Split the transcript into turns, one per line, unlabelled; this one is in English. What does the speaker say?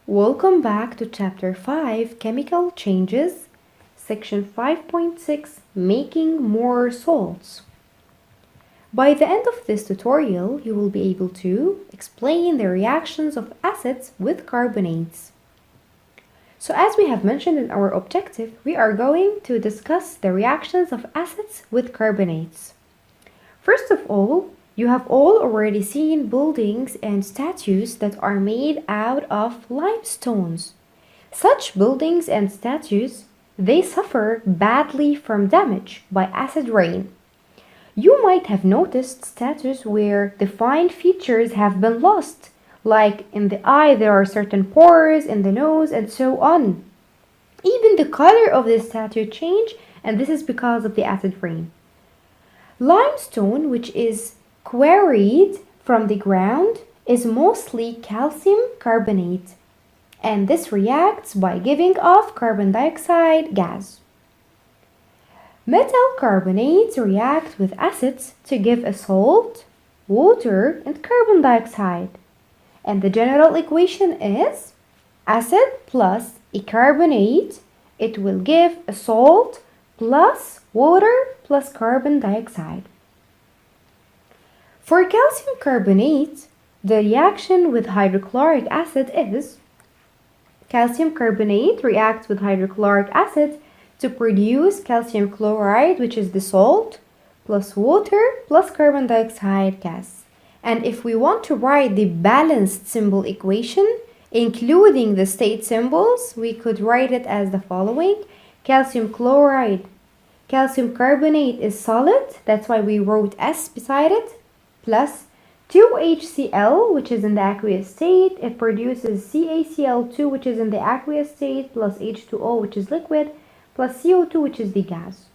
Welcome back to Chapter 5, Chemical Changes, Section 5.6, Making More Salts. By the end of this tutorial, you will be able to explain the reactions of acids with carbonates. So as we have mentioned in our objective, we are going to discuss the reactions of acids with carbonates. First of all, you have all already seen buildings and statues that are made out of limestones. Such buildings and statues, they suffer badly from damage by acid rain. You might have noticed statues where defined features have been lost, like in the eye there are certain pores, in the nose, and so on. Even the color of the statue change, and this is because of the acid rain. Limestone, which is quarried from the ground, is mostly calcium carbonate, and this reacts by giving off carbon dioxide gas. Metal carbonates react with acids to give a salt, water, and carbon dioxide. And the general equation is acid plus a carbonate, it will give a salt plus water plus carbon dioxide. For calcium carbonate, the reaction with hydrochloric acid is calcium carbonate reacts with hydrochloric acid to produce calcium chloride, which is the salt, plus water plus carbon dioxide gas. And if we want to write the balanced symbol equation, including the state symbols, we could write it as the following. Calcium chloride, calcium carbonate is solid, that's why we wrote S beside it, plus 2HCl, which is in the aqueous state, it produces CaCl2, which is in the aqueous state, plus H2O, which is liquid, plus CO2, which is the gas.